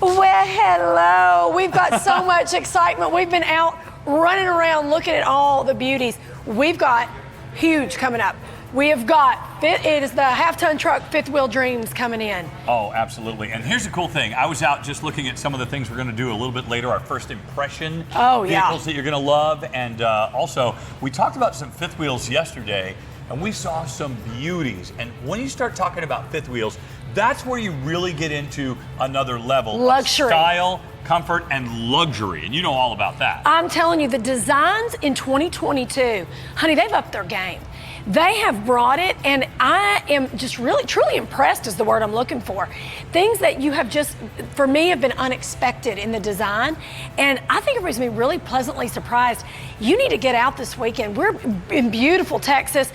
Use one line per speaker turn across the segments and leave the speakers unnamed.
Well, hello. We've got so much excitement. We've been out running around looking at all the beauties. We've got huge coming up. We have got, it is the half-ton truck fifth wheel dreams coming in.
Oh, absolutely. And here's the cool thing. I was out just looking at some of the things we're going to do a little bit later, our first impression vehicles that you're going to love. And also, we talked about some fifth wheels yesterday, and we saw some beauties. And when you start talking about fifth wheels, that's where you really get into another level.
Luxury.
Of style, comfort, and luxury. And you know all about that.
I'm telling you, the designs in 2022, honey, they've upped their game. They have brought it, and I am just really, truly impressed is the word I'm looking for. Things that you have just, for me, have been unexpected in the design, and I think everybody's going to be really pleasantly surprised. You need to get out this weekend. We're in beautiful Texas,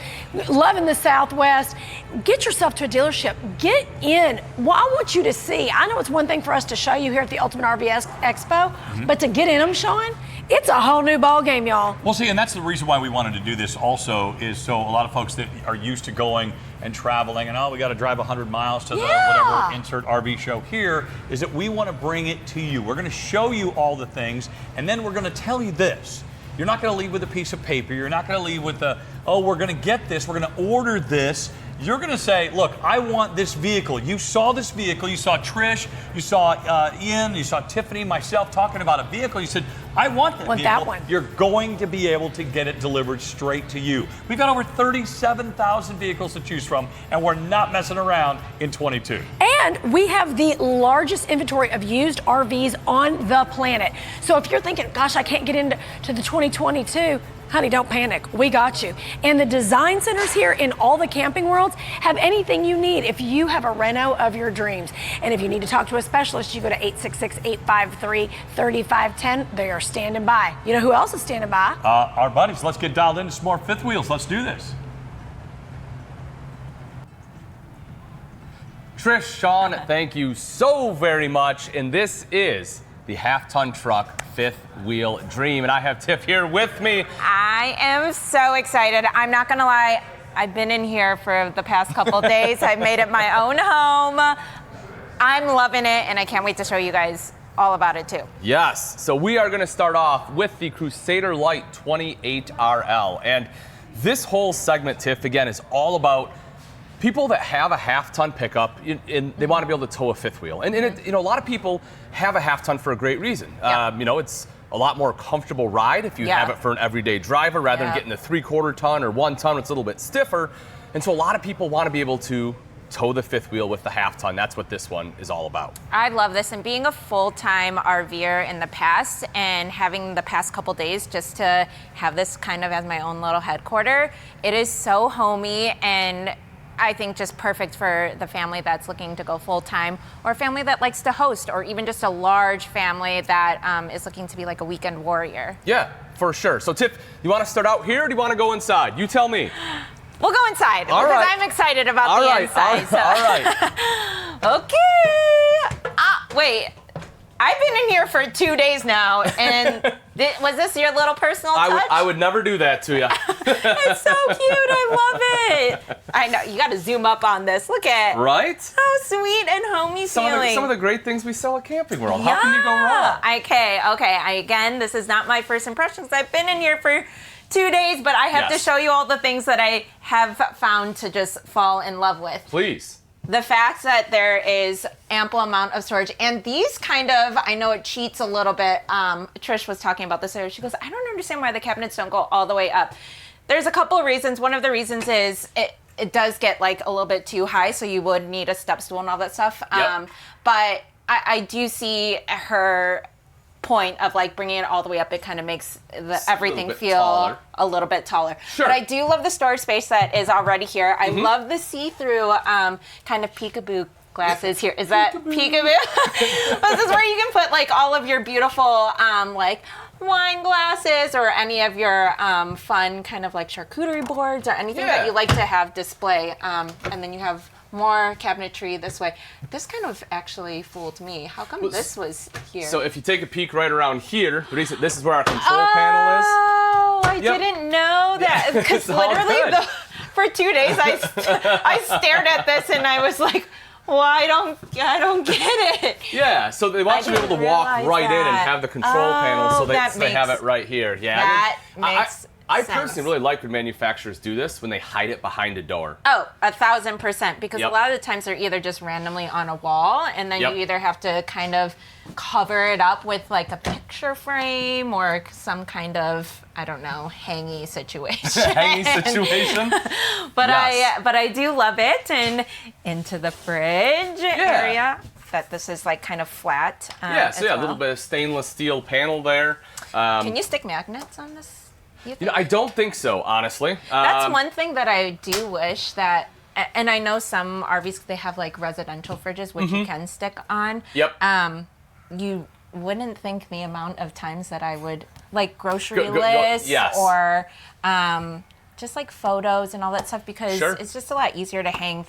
loving the Southwest. Get yourself to a dealership. Get in. Well, I want you to see. I know it's one thing for us to show you here at the Ultimate RV Expo, but to get in them showing, it's a whole new ball game, y'all.
Well, see, and that's the reason why we wanted to do this also is so a lot of folks that are used to going and traveling and, oh, we got to drive 100 miles to the whatever insert RV show here, is that we want to bring it to you. We're going to show you all the things, and then we're going to tell you this. You're not going to leave with a piece of paper. You're not going to leave with a, oh, we're going to get this. We're going to order this. You're going to say, look, I want this vehicle. You saw this vehicle. You saw Trish. You saw Ian. You saw Tiffany, myself talking about a vehicle. You said, I want that vehicle.
That one.
You're going to be able to get it delivered straight to you. We've got over 37,000 vehicles to choose from, and we're not messing around in 22.
And we have the largest inventory of used RVs on the planet. So if you're thinking, gosh, I can't get into the 2022, honey, don't panic. We got you. And the design centers here in all the camping worlds have anything you need if you have a reno of your dreams. And if you need to talk to a specialist, you go to 866-853-3510. They are standing by. You know who else is standing by?
Our buddies. Let's get dialed into some more fifth wheels. Let's do this.
Trish, Sean, thank you so very much. And this is the half-ton truck fifth wheel dream. And I have Tiff here with me.
I am so excited. I'm not gonna lie, I've been in here for the past couple days. I've made it my own home. I'm loving it, and I can't wait to show you guys all about it too.
Yes, so we are gonna start off with the Crusader Lite 28RL. And this whole segment, Tiff, again, is all about people that have a half-ton pickup, and they want to be able to tow a fifth wheel. And a lot of people have a half-ton for a great reason. It's a lot more comfortable ride if you have it for an everyday driver rather than getting a 3/4 ton or 1 ton. It's a little bit stiffer. And so a lot of people want to be able to tow the fifth wheel with the half-ton. That's what this one is all about.
I love this, and being a full-time RVer in the past and having the past couple days just to have this kind of as my own little headquarter, it is so homey and I think just perfect for the family that's looking to go full-time, or a family that likes to host, or even just a large family that is looking to be like a weekend warrior.
Yeah, for sure. So Tiff, you want to start out here or do you want to go inside? You tell me.
We'll go inside because I'm excited about the inside.
All right.
Okay. Wait. I've been in here for 2 days now, and was this your little personal touch?
I would never do that to you.
It's so cute. I love it. I know. You got to zoom up on this. Look at
right?
How sweet and homey feeling.
Some of the great things we sell at Camping World. Yeah. How can you go wrong?
Okay. Again, this is not my first impressions. I've been in here for 2 days, but I have to show you all the things that I have found to just fall in love with.
Please.
The fact that there is ample amount of storage, and these kind of, I know it cheats a little bit. Trish was talking about this earlier. She goes, I don't understand why the cabinets don't go all the way up. There's a couple of reasons. One of the reasons is it does get like a little bit too high, so you would need a step stool and all that stuff. Yep. But I do see her point of like bringing it all the way up. It kind of makes everything feel a little bit taller.
Sure.
But I do love the storage space that is already here. I love the see-through kind of peekaboo glasses here. Is that peekaboo? This is where you can put like all of your beautiful like wine glasses or any of your fun kind of like charcuterie boards or anything that you like to have display. And then you have more cabinetry this way. This kind of actually fooled me. How come this was here?
So if you take a peek right around here, this is where our control panel is.
Oh, I didn't know that. Because literally for 2 days I stared at this and I was like, Well, I don't get it.
Yeah, so they want you to be able to walk right in and have the control panel, so they have it right here. Yeah,
That makes
I
sense.
personally really like when manufacturers do this when they hide it behind a door.
Oh, 1,000%. Because
Yep.
a lot of the times they're either just randomly on a wall, and then
Yep.
you either have to kind of cover it up with like a picture frame or some kind of, I don't know, hangy situation.
Hangy situation.
But
Yes.
I do love it. And into the fridge area, that this is like kind of flat.
Yeah, so
as
a
well.
little bit of stainless steel panel there.
Can you stick magnets on this? You
You know, I don't think so, honestly.
That's one thing that I do wish that, and I know some RVs, they have like residential fridges, which you can stick on.
Yep.
You wouldn't think the amount of times that I would like grocery
Go-
lists
yes.
or just like photos and all that stuff, because
Sure.
it's just a lot easier to hang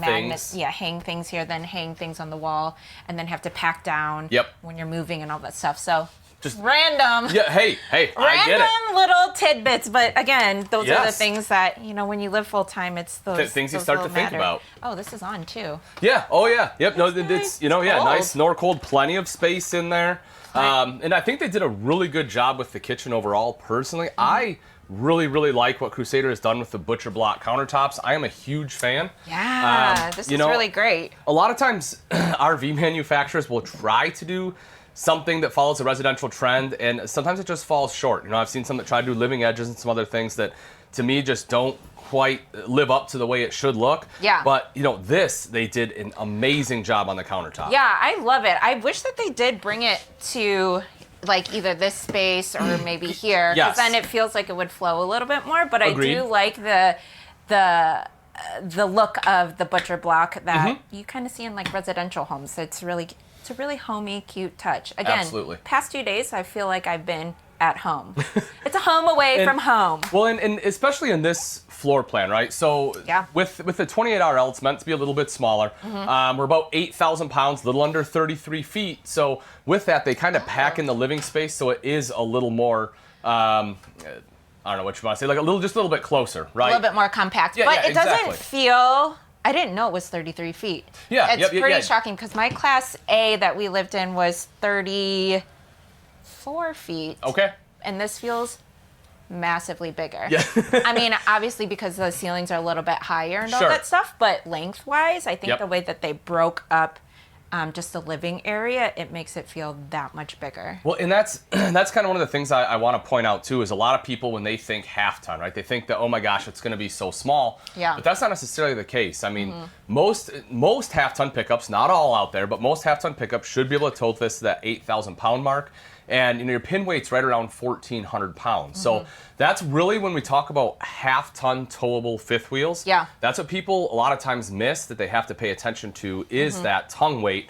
magnets.
Things.
Yeah, hang things here than hang things on the wall and then have to pack down
Yep.
when you're moving and all that stuff. So
Just-
random.
Yeah, hey, I get it.
Random little tidbits, but again, those are the
Yes.
things that, you know, when you live full time, it's those
Things you
those
start to
little
think
matter.
about.
Oh, this is on too.
Yeah. Oh, yeah. Yep. No,
That's
it's
nice.
you know,
It's
yeah,
cold.
nice nor cold, plenty of space in there. And I think they did a really good job with the kitchen overall. Personally, I really like what Crusader has done with the butcher block countertops. I am a huge fan.
Yeah, this
you
is
know,
really great.
A lot of times, RV manufacturers will try to do something that follows a residential trend, and sometimes it just falls short. You know, I've seen some that try to do living edges and some other things that, to me, just don't quite live up to the way it should look.
Yeah.
But, you know, they did an amazing job on the countertop.
Yeah, I love it. I wish that they did bring it to like either this space or maybe here,
Yes.
because then it feels like it would flow a little bit more. But
Agreed.
I do like the look of the butcher block that you kind of see in like residential homes. It's a really homey, cute touch. Again,
Absolutely.
past 2 days, I feel like I've been at home. It's a home away from home.
Well, and especially in this floor plan, right? So
Yeah.
with the 28RL, it's meant to be a little bit smaller. We're about 8,000 pounds, a little under 33 feet. So with that, they kind of pack in the living space, so it is a little more. I don't know what you want to say, like just a little bit closer, right?
A little bit more compact.
Yeah,
but
yeah,
it doesn't
exactly.
feel. I didn't know it was 33 feet.
Yeah,
It's
yep,
pretty
yeah.
shocking because my Class A that we lived in was 34 feet.
Okay.
And this feels massively bigger.
Yeah.
I mean, obviously because the ceilings are a little bit higher and all
Sure.
that stuff, but lengthwise, I think
Yep.
the way that they broke up just the living area, it makes it feel that much bigger.
Well, and that's kind of one of the things I want to point out too, is a lot of people when they think half ton, right? They think that, oh my gosh, it's going to be so small.
Yeah.
But that's not necessarily the case. I mean, most half ton pickups, not all out there, but most half ton pickups should be able to tow this to that 8,000 pound mark. And you know, your pin weight's right around 1,400 pounds. So that's really when we talk about half ton towable fifth wheels.
Yeah.
That's what people a lot of times miss that they have to pay attention to is that tongue weight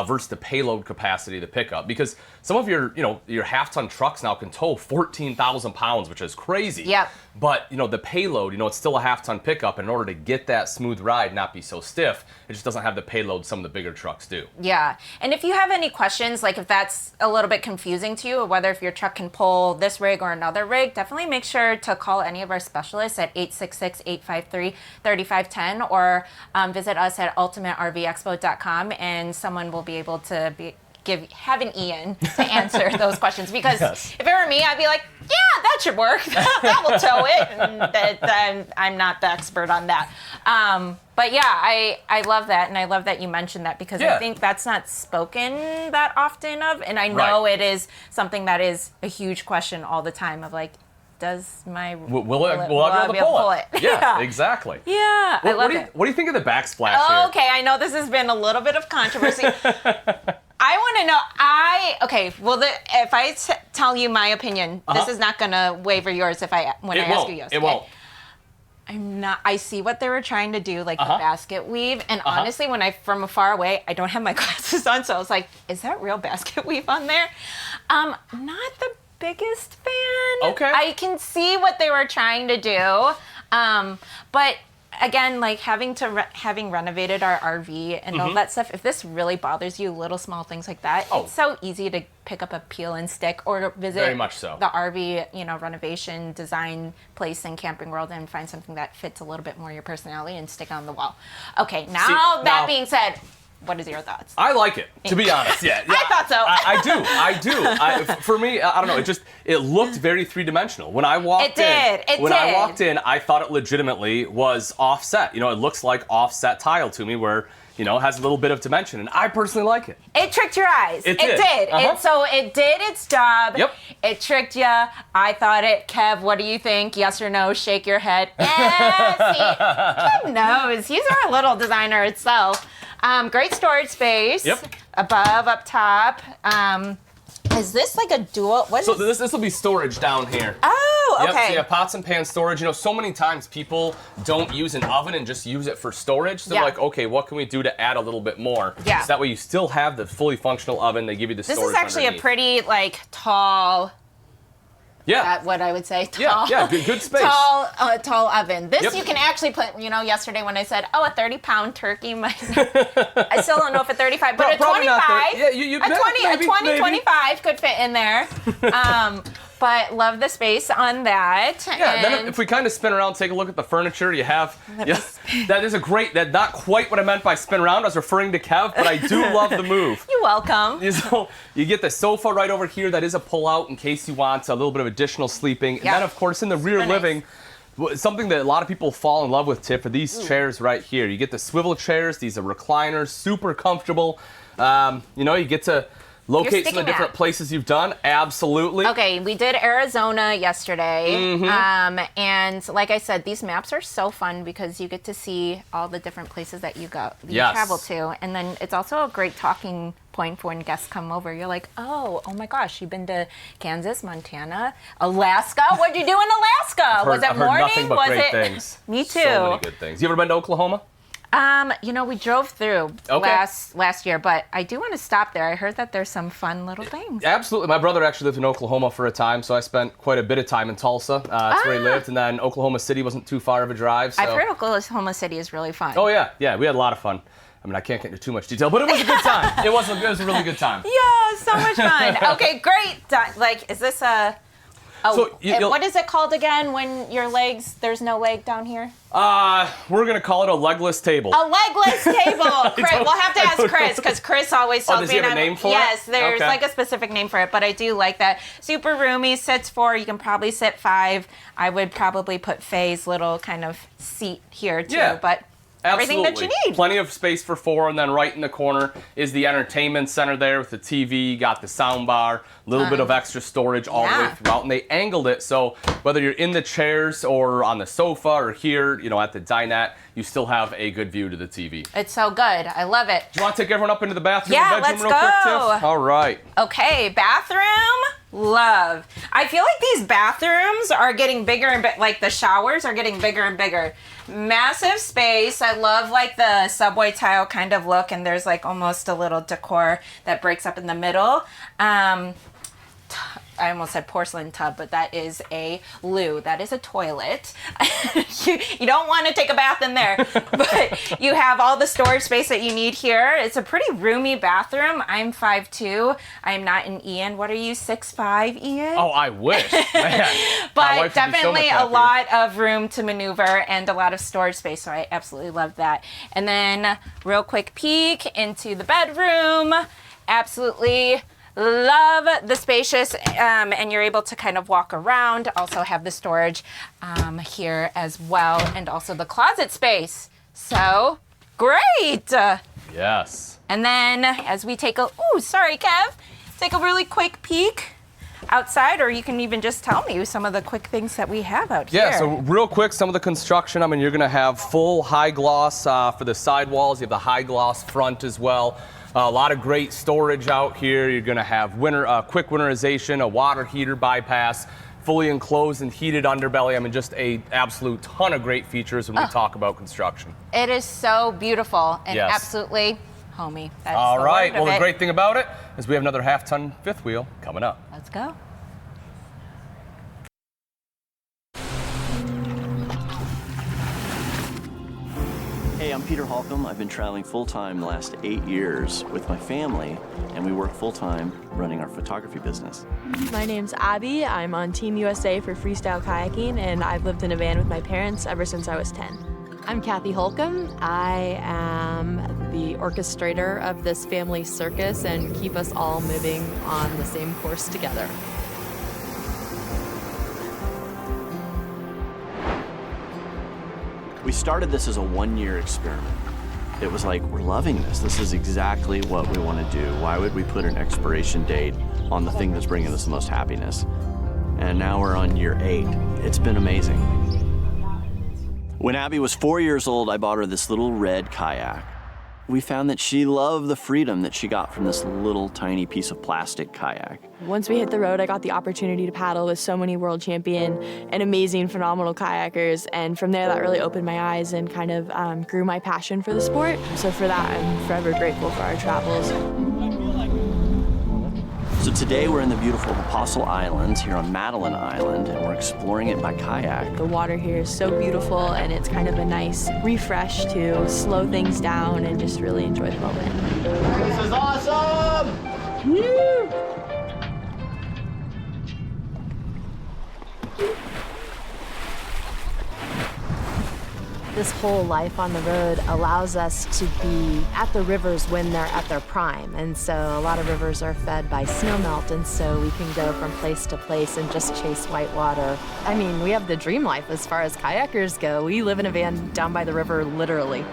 versus the payload capacity of the pickup. Because some of your half ton trucks now can tow 14,000 pounds, which is crazy.
Yep.
But the payload, it's still a half ton pickup. In order to get that smooth ride, not be so stiff, it just doesn't have the payload some of the bigger trucks do.
Yeah. And if you have any questions, like if that's a little bit confusing to you, or whether if your truck can pull this rig or another rig, definitely make sure to call any of our specialists at 866-853-3510 or visit us at ultimatervexpo.com, and someone will be able to have an Ian to answer those questions. Because
Yes.
if it were me, I'd be like, yeah, that should work. That will tow it. And I'm not the expert on that. But yeah, I love that. And I love that you mentioned that, because
Yeah.
I think that's not spoken that often of. And I know
Right.
it is something that is a huge question all the time of like, does my
Will I be able to pull it? Yeah, exactly.
Yeah, I love
What do
it.
you think of the backsplash
Oh,
here?
okay, I know this has been a little bit of controversy. I want to know. If I tell you my opinion, this is not going to waver yours when I ask you yours.
It won't.
I'm not. I see what they were trying to do, like the basket weave, and honestly, from afar away, I don't have my glasses on, so I was like, "Is that real basket weave on there?" Not the biggest fan.
Okay.
I can see what they were trying to do, but again, like having renovated our RV and all that stuff, if this really bothers you, little small things like that, it's so easy to pick up a peel and stick or visit
Very much so.
the RV, renovation design place in Camping World and find something that fits a little bit more your personality and stick it on the wall. Okay, now being said, what is your thoughts?
I like it, to be honest. Yeah,
I thought so.
I do. For me, I don't know. It looked very three-dimensional. When I walked I walked in, I thought it legitimately was offset. It looks like offset tile to me, where has a little bit of dimension, and I personally like it.
It tricked your eyes.
It did.
So it did its job.
Yep.
It tricked you. I thought it. Kev, what do you think? Yes or no? Shake your head. See, Kev knows. He's our little designer itself. Great storage space.
Yep.
Above, up top. Is this like a dual?
So this will be storage down here.
Oh, okay.
Yep, so you have pots and pan storage. So many times people don't use an oven and just use it for storage. So they're like, okay, what can we do to add a little bit more?
Yeah.
So that way you still have the fully functional oven. They give you the storage.
This is actually
underneath.
a pretty tall.
Yeah.
That what I would say. Tall,
yeah, good space.
Tall oven. This
Yep.
you can actually put. Yesterday when I said, a 30-pound turkey might. I still don't know if a 35, but a 25.
Yeah, you
a 20,
maybe.
25 could fit in there. But love the space on that.
Yeah, and then if we kind of spin around, take a look at the furniture, you have, that is that not quite what I meant by spin around. I was referring to Kev, but I do love the move.
You're welcome.
So you get the sofa right over here. That is a pull-out in case you want a little bit of additional sleeping. And then, of course, in the rear living, something that a lot of people fall in love with, Tiff, are these chairs right here. You get the swivel chairs. These are recliners, super comfortable. You get to locate some of the different places you've done. Absolutely.
Okay, we did Arizona yesterday. And like I said, these maps are so fun because you get to see all the different places that you travel to. And then it's also a great talking point for when guests come over. You're like, oh my gosh, you've been to Kansas, Montana, Alaska? What'd you do in Alaska? Was it morning?
Nothing but great things.
Me too.
So many good things. You ever been to Oklahoma?
We drove through last year, but I do want to stop there. I heard that there's some fun little things.
Absolutely. My brother actually lived in Oklahoma for a time, so I spent quite a bit of time in Tulsa. That's where he lived, and then Oklahoma City wasn't too far of a drive. So.
I've heard Oklahoma City is really fun.
Oh, yeah. Yeah, we had a lot of fun. I mean, I can't get into too much detail, but it was a good time. It was a really good time.
Yeah, so much fun. Okay, great. Is this a... Oh, so what is it called again when there's no leg down here?
We're going to call it a legless table.
A legless table. We'll have to ask Chris because Chris always tells me.
Does he have a name for it?
Yes, there's like a specific name for it, but I do like that. Super roomy, sits 4. You can probably sit 5. I would probably put Faye's little kind of seat here too, but everything that you need.
Plenty of space for 4, and then right in the corner is the entertainment center there with the TV. You got the sound bar, a little bit of extra storage all the way throughout, and they angled it so whether you're in the chairs or on the sofa or here, at the dinette, you still have a good view to the TV.
It's so good. I love it.
Do you want to take everyone up into the bathroom?
Yeah,
bedroom
let's
real quick,
go.
Tiff? All right.
Okay, bathroom. Love. I feel like these bathrooms are getting bigger and like the showers are getting bigger and bigger. Massive space. I love like the subway tile kind of look, and there's like almost a little decor that breaks up in the middle. I almost said porcelain tub, but that is a loo. That is a toilet. You don't want to take a bath in there, but you have all the storage space that you need here. It's a pretty roomy bathroom. I'm 5'2". I'm not an Ian. What are you, 6'5", Ian?
Oh, I wish. Man,
but definitely a lot of room to maneuver and a lot of storage space, so I absolutely love that. And then real quick peek into the bedroom. Absolutely love the spacious, and you're able to kind of walk around. Also have the storage here as well, and also the closet space. So great.
Yes.
And then as we take sorry, Kev, take a really quick peek outside, or you can even just tell me some of the quick things that we have out here.
Yeah, so real quick, some of the construction. I mean, you're going to have full high gloss for the sidewalls. You have the high gloss front as well. A lot of great storage out here. You're going to have quick winterization, a water heater bypass, fully enclosed and heated underbelly. I mean, just a absolute ton of great features when we talk about construction.
It is so beautiful and absolutely homey. That's
all right.
the word of
the great thing about it is we have another half-ton fifth wheel coming up.
Let's go.
Hey, I'm Peter Holcomb. I've been traveling full-time the last 8 years with my family, and we work full-time running our photography business.
My name's Abby. I'm on Team USA for freestyle kayaking, and I've lived in a van with my parents ever since I was 10.
I'm Kathy Holcomb. I am the orchestrator of this family circus and keep us all moving on the same course together.
We started this as a one-year experiment. It was like, we're loving this. This is exactly what we want to do. Why would we put an expiration date on the thing that's bringing us the most happiness? And now we're on year 8. It's been amazing. When Abby was 4 years old, I bought her this little red kayak. We found that she loved the freedom that she got from this little tiny piece of plastic kayak.
Once we hit the road, I got the opportunity to paddle with so many world champion and amazing, phenomenal kayakers. And from there, that really opened my eyes and kind of grew my passion for the sport. So for that, I'm forever grateful for our travels.
So today we're in the beautiful Apostle Islands here on Madeline Island, and we're exploring it by kayak.
The water here is so beautiful, and it's kind of a nice refresh to slow things down and just really enjoy the moment.
This is awesome! Woo!
This whole life on the road allows us to be at the rivers when they're at their prime. And so a lot of rivers are fed by snowmelt, and so we can go from place to place and just chase white water. I mean, we have the dream life as far as kayakers go. We live in a van down by the river, literally.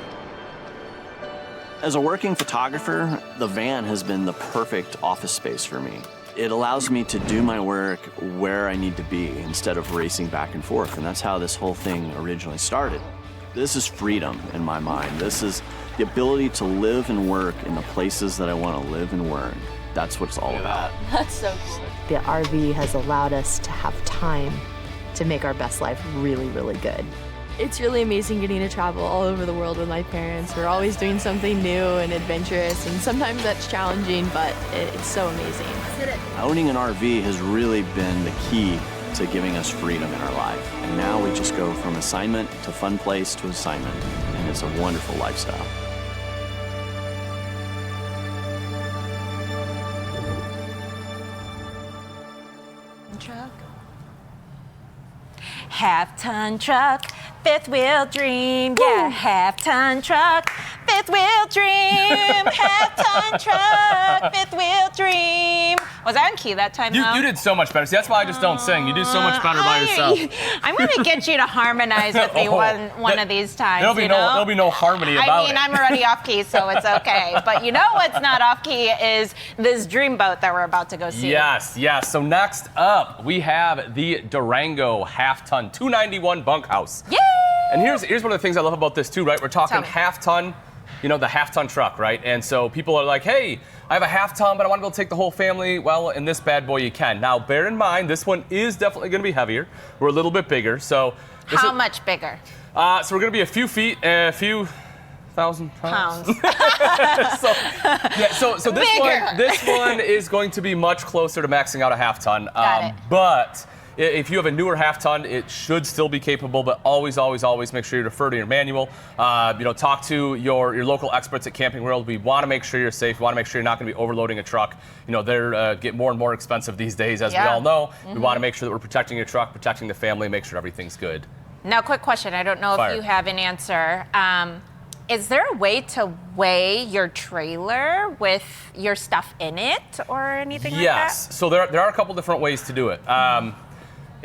As a working photographer, the van has been the perfect office space for me. It allows me to do my work where I need to be instead of racing back and forth, and that's how this whole thing originally started. This is freedom in my mind. This is the ability to live and work in the places that I want to live and work. That's what it's all about.
That's so cool.
The RV has allowed us to have time to make our best life really, really good.
It's really amazing getting to travel all over the world with my parents. We're always doing something new and adventurous, and sometimes that's challenging, but it's so amazing.
Owning an RV has really been the key to giving us freedom in our life. And now we just go from assignment to fun place to assignment, and it's a wonderful lifestyle.
Truck. Half-ton truck, fifth wheel dream. Yeah, half-ton truck, fifth wheel dream. Half-ton truck, fifth wheel dream. Was I on key that time, though?
You did so much better. See, that's why I just don't sing. You do so much better by yourself.
I'm going to get you to harmonize with me one of these times.
There'll be no harmony about it.
I mean, I'm already off key, so it's okay. But you know what's not off key is this dream boat that we're about to go see.
Yes. So next up, we have the Durango half-ton 291 bunkhouse.
Yay!
And here's one of the things I love about this too, right? We're talking half-ton, the half-ton truck, right? And so people are like, hey, I have a half-ton, but I want to be able to take the whole family. Well, in this bad boy, you can. Now, bear in mind, this one is definitely going to be heavier. We're a little bit bigger, so.
How much bigger?
So we're going to be a few feet, a few thousand pounds. So this one is going to be much closer to maxing out a half-ton.
Got it.
But if you have a newer half-ton, it should still be capable, but always make sure you refer to your manual. Talk to your local experts at Camping World. We want to make sure you're safe. We want to make sure you're not going to be overloading a truck. They're get more and more expensive these days, as we all know. We want to make sure that we're protecting your truck, protecting the family, make sure everything's good.
Now, quick question. I don't know if you have an answer. Is there a way to weigh your trailer with your stuff in it or anything like that?
Yes. So there are a couple different ways to do it.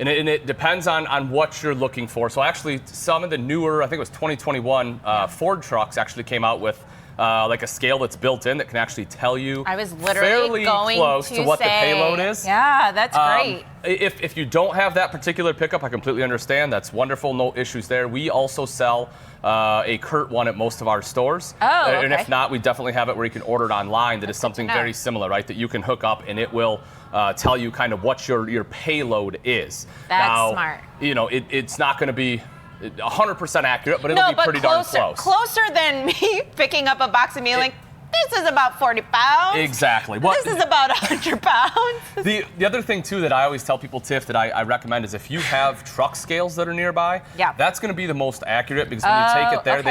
And it depends on what you're looking for. So actually, some of the newer, I think it was 2021, Ford trucks actually came out with like a scale that's built in that can actually tell you
I was literally
fairly
going
close
to
to what the
say,
payload is.
Yeah, that's great.
If you don't have that particular pickup, I completely understand. That's wonderful, no issues there. We also sell a Kurt one at most of our stores.
Oh, okay.
And if not, we definitely have it where you can order it online. That is something very similar, right? That you can hook up and it will tell you kind of what your payload is.
That's smart.
It's not going to be 100% accurate, but it'll be pretty darn close.
Closer than me picking up a box of meal like, this is about 40 pounds.
Exactly.
This is about 100 pounds.
The other thing, too, that I always tell people, Tiff, that I recommend is if you have truck scales that are nearby, that's going to be the most accurate because when you take it there,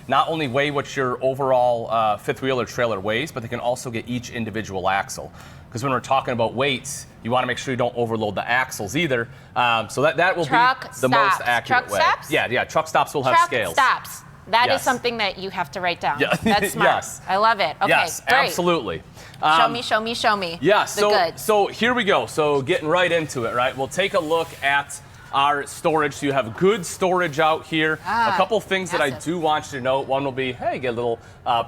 not only weigh what your overall fifth wheel or trailer weighs, but they can also get each individual axle. Because when we're talking about weights, you want to make sure you don't overload the axles either. So that will be the most accurate way.
Truck stops?
Yeah, truck stops will have
Truck
scales.
stops. That
Yes.
is something that you have to write down.
Yeah.
That's smart.
Yes.
I love it. Okay,
Yes,
great.
absolutely.
Show me.
Yeah,
the goods.
so here we go. So getting right into it, right? We'll take a look at our storage. So you have good storage out here. A couple things that I
massive.
do want you to note. One will be, hey, get a little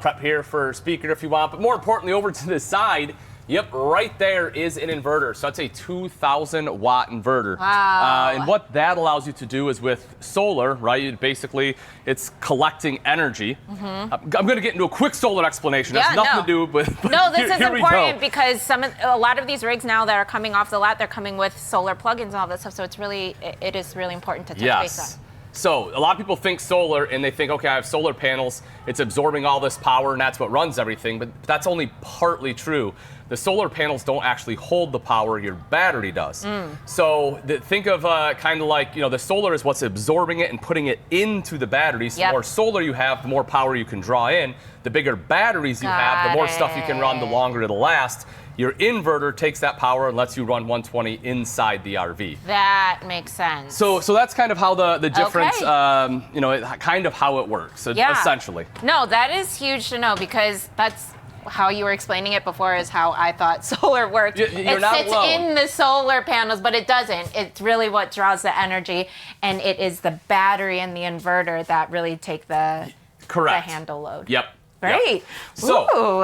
prep here for speaker if you want. But more importantly, over to the side, yep, right there is an inverter. So that's a 2,000 watt inverter.
Wow.
And what that allows you to do is with solar, right? Basically, it's collecting energy. I'm going to get into a quick solar explanation. It has nothing to do with.
No, this is
here we
important
go.
because a lot of these rigs now that are coming off the lot, they're coming with solar plugins and all that stuff. So it is really important to touch base on.
So a lot of people think solar and they think, okay, I have solar panels, it's absorbing all this power and that's what runs everything, but that's only partly true. The solar panels don't actually hold the power, your battery does. So think of kind of like, the solar is what's absorbing it and putting it into the battery. So the more solar you have, the more power you can draw in. The bigger batteries you have, the more stuff you can run, the longer it'll last. Your inverter takes that power and lets you run 120 inside the RV.
That makes sense.
So that's kind of how the difference, kind of how it works, essentially.
No, that is huge to know because that's how you were explaining it before is how I thought solar worked.
You're
it
not
sits
alone.
in the solar panels, but it doesn't. It's really what draws the energy, and it is the battery and the inverter that really take the handle load.
Yep.
Great.
Yep. So
Ooh,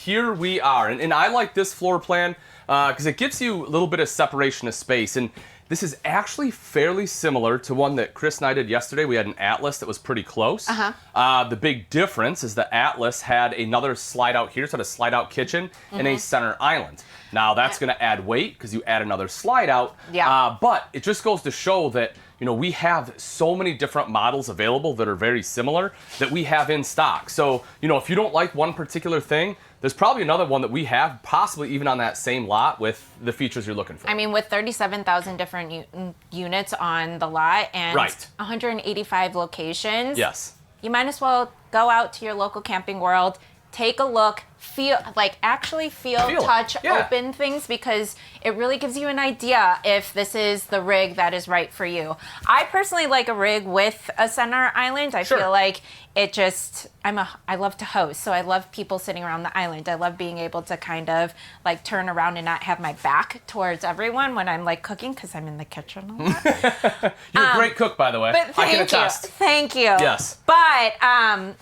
here we are, and I like this floor plan because it gives you a little bit of separation of space, and this is actually fairly similar to one that Chris and I did yesterday. We had an Atlas that was pretty close. The big difference is the Atlas had another slide out here, so it had a slide out kitchen and a center island. Now that's going to add weight because you add another slide out. But it just goes to show that we have so many different models available that are very similar that we have in stock. So if you don't like one particular thing, there's probably another one that we have, possibly even on that same lot with the features you're looking for.
I mean, with 37,000 different units on the lot and 185 locations, you might as well go out to your local Camping World, take a look, actually feel, touch, open things because it really gives you an idea if this is the rig that is right for you. I personally like a rig with a center island. I feel like it just, I love to host, so I love people sitting around the island. I love being able to kind of turn around and not have my back towards everyone when I'm cooking because I'm in the kitchen a lot.
You're a great cook, by the way.
But
I can attest.
Thank you.
Yes.
But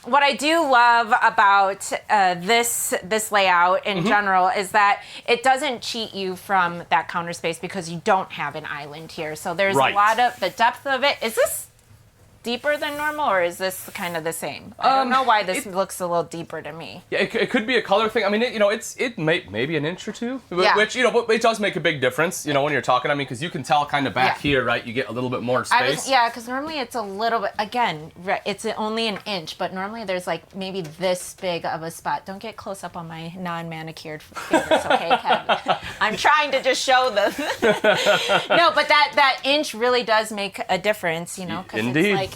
what I do love about this layout in general is that it doesn't cheat you from that counter space because you don't have an island here. So there's a lot of the depth of it. Is this deeper than normal, or is this kind of the same? I don't know why this looks a little deeper to me.
Yeah, it could be a color thing. I mean, it maybe an inch or two, which it does make a big difference. When you're talking. I mean, because you can tell kind of back here, right? You get a little bit more space.
Because normally it's a little bit. Again, it's only an inch, but normally there's maybe this big of a spot. Don't get close up on my non-manicured fingers, okay, Kevin? I'm trying to just show them. No, but that inch really does make a difference, because
Indeed.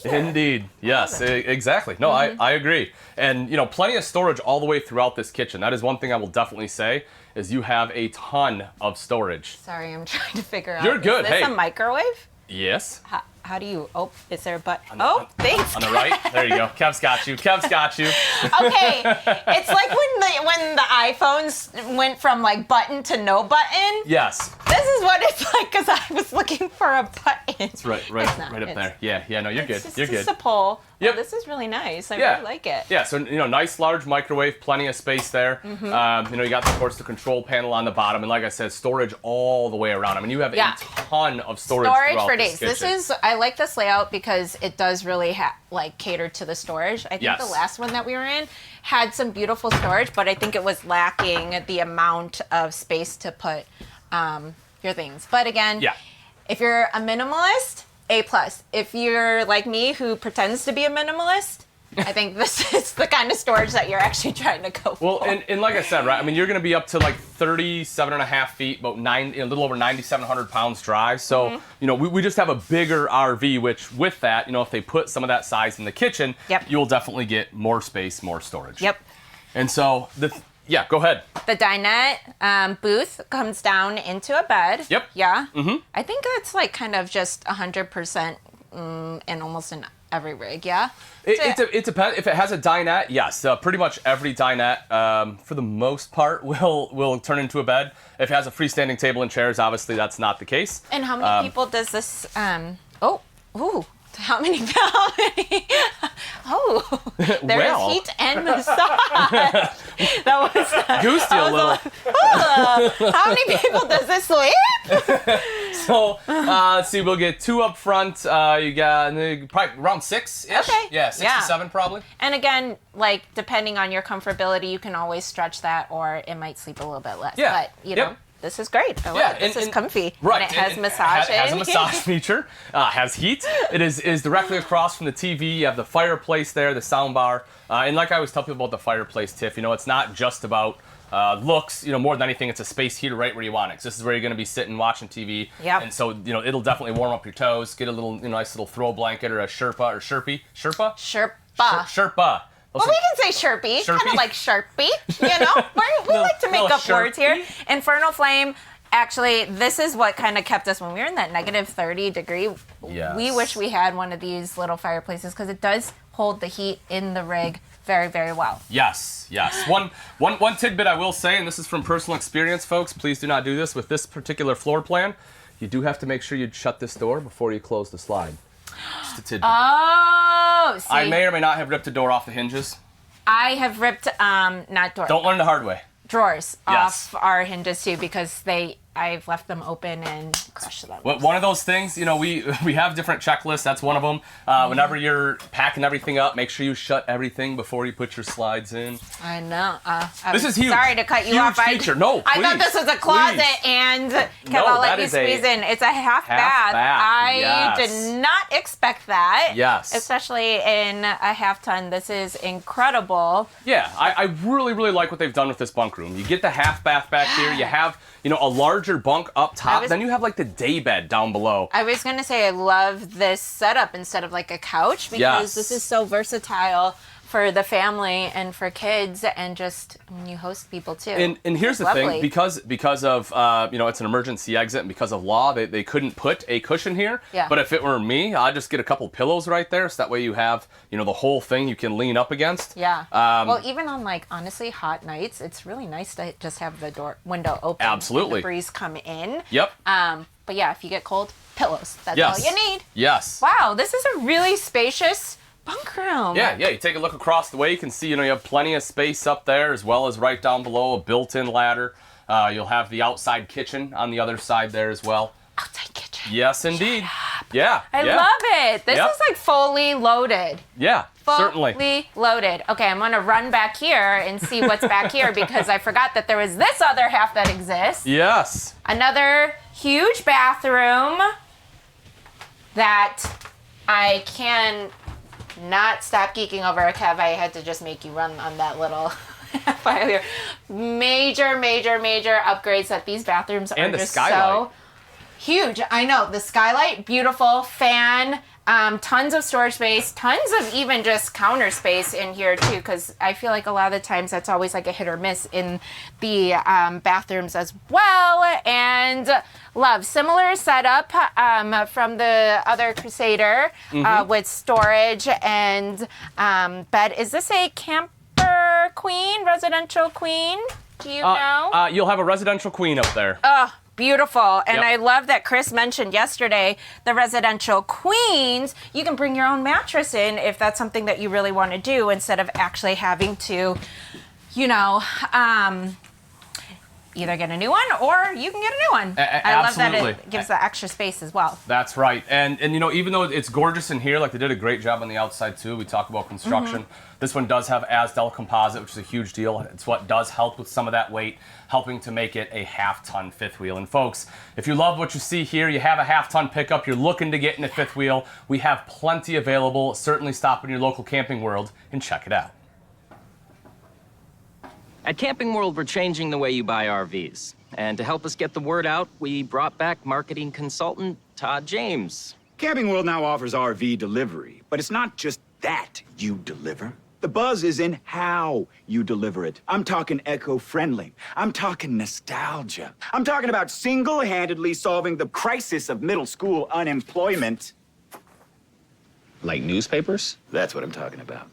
Indeed. Yes, exactly. No, I agree. And, plenty of storage all the way throughout this kitchen. That is one thing I will definitely say is you have a ton of storage.
Sorry, I'm trying to figure out.
You're good.
Is this a microwave?
Yes.
How do you, is there a button?
On
Thanks.
the right? There you go. Kev's got you.
Okay. It's like when the iPhones went from button to no button.
Yes.
This is what it's like because I was looking for a button.
It's right up there. Yeah, no, you're good. You're good.
Just a pull.
Yep.
Oh, this is really nice. I really like it.
Yeah, so nice large microwave, plenty of space there. You got of course the control panel on the bottom, and like I said, storage all the way around. I mean, you have a ton of storage
for days.
This
I like this layout because it does really cater to the storage. I think the last one that we were in had some beautiful storage, but I think it was lacking the amount of space to put your things. But again, if you're a minimalist, A+. If you're like me who pretends to be a minimalist, I think this is the kind of storage that you're actually trying to go for.
Well, and like I said, right, I mean, you're going to be up to like 37.5 feet, about a little over 9,700 pounds dry. So, we just have a bigger RV, which with that, if they put some of that size in the kitchen, you'll definitely get more space, more storage.
Yep.
And so, yeah, go ahead.
The dinette booth comes down into a bed.
Yep.
Yeah. Mm-hmm. I think it's like kind of just 100% and almost in every rig, yeah?
It depends. If it has a dinette, yes. Pretty much every dinette, for the most part, will turn into a bed. If it has a freestanding table and chairs, obviously that's not the case.
And how many people does this, how many? Oh, there's heat and massage. That was
Goosey a little.
How many people does this sleep?
So let's see. We'll get 2 up front. You got probably around 6-ish.
Okay.
Yeah, 6 to 7 probably.
And again, like depending on your comfortability, you can always stretch that, or it might sleep a little bit less.
Yeah.
But you know. This is great. I love it. This is comfy.
Right.
And it has massage.
It has a massage feature. Has heat. It is directly across from the TV. You have the fireplace there, the sound bar. And like I always tell people about the fireplace, Tiff, it's not just about looks. More than anything, it's a space heater right where you want it. 'Cause this is where you're going to be sitting watching TV.
Yep.
And so, it'll definitely warm up your toes. Get a little, nice little throw blanket or a Sherpa or Sherpy. Sherpa? Sherpa.
Well, we can say Sherpy, kind of like Sharpie, We like to make up words here. Infernal Flame, actually, this is what kind of kept us when we were in that negative 30 degree.
Yes.
We wish we had one of these little fireplaces because it does hold the heat in the rig very, very well.
Yes. One tidbit I will say, and this is from personal experience, folks, please do not do this with this particular floor plan. You do have to make sure you shut this door before you close the slide. Just a tidbit.
Oh, see.
I may or may not have ripped a door off the hinges.
I have ripped, not doors.
Don't learn the hard way.
Drawers off our hinges too because I've left them open and crushed them.
Well, one of those things, we have different checklists. That's one of them. Whenever you're packing everything up, make sure you shut everything before you put your slides in.
I know.
This is huge.
Sorry to cut you
huge
off.
Feature. No,
I thought this was a closet, and Kev, I'll let you squeeze in. It's a half bath. I did not expect that.
Yes.
Especially in a half ton. This is incredible.
Yeah, I really, really like what they've done with this bunk room. You get the half bath back here. You have, a larger bunk up top. Then you have like the day bed down below.
I was going to say I love this setup instead of like a couch because this is so versatile for the family and for kids and just when you host people too.
And here's the thing, because of it's an emergency exit and because of law, they couldn't put a cushion here.
Yeah.
But if it were me, I'd just get a couple pillows right there so that way you have, the whole thing you can lean up against.
Yeah. Well, even on like honestly hot nights, it's really nice to just have the window open.
Absolutely.
And the breeze come in.
Yep.
But yeah, if you get cold, pillows. That's all you need.
Yes.
Wow, this is a really spacious bunk room.
Yeah, you take a look across the way, you can see, you have plenty of space up there as well as right down below, a built-in ladder. You'll have the outside kitchen on the other side there as well.
Outside kitchen.
Yes, indeed. Yeah.
I love it. This is like fully loaded.
Yeah, certainly.
Fully loaded. Okay, I'm gonna run back here and see what's back here because I forgot that there was this other half that exists.
Yes.
Another huge bathroom that I can not stop geeking over. Kev, I had to just make you run on that little file here. Major upgrades that these bathrooms are
and the
just
skylight.
So huge. I know. The skylight, beautiful. Fan, tons of storage space, tons of even just counter space in here too, because I feel like a lot of the times that's always like a hit or miss in the bathrooms as well. And love similar setup from the other Crusader with storage and bed. Is this a camper queen, residential queen? Do you know?
You'll have a residential queen up there.
Oh, beautiful. And
Yep.
I love that Chris mentioned yesterday the residential queens. You can bring your own mattress in if that's something that you really want to do instead of actually having to, either get a new one or you can get a new one. I love that it gives the extra space as well.
That's right. And you know, even though it's gorgeous in here, like they did a great job on the outside too. We talk about construction. This one does have Asdel composite, which is a huge deal. It's what does help with some of that weight, helping to make it a half-ton fifth wheel. And folks, if you love what you see here, you have a half-ton pickup, you're looking to get in a fifth wheel, we have plenty available. Certainly stop in your local Camping World and check it out.
At Camping World, we're changing the way you buy RVs. And to help us get the word out, we brought back marketing consultant Todd James.
Camping World now offers RV delivery, but it's not just that you deliver. The buzz is in how you deliver it. I'm talking eco-friendly. I'm talking nostalgia. I'm talking about single-handedly solving the crisis of middle school unemployment.
Like newspapers?
That's what I'm talking about.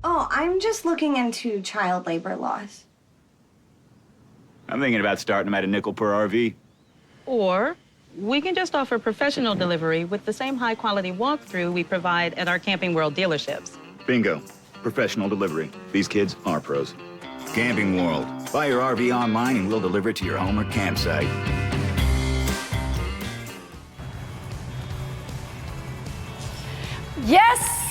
Oh, I'm just looking into child labor laws.
I'm thinking about starting them at a nickel per RV.
Or we can just offer professional delivery with the same high-quality walkthrough we provide at our Camping World dealerships.
Bingo. Professional delivery. These kids are pros. Camping World. Buy your RV online and we'll deliver it to your home or campsite.
Yes,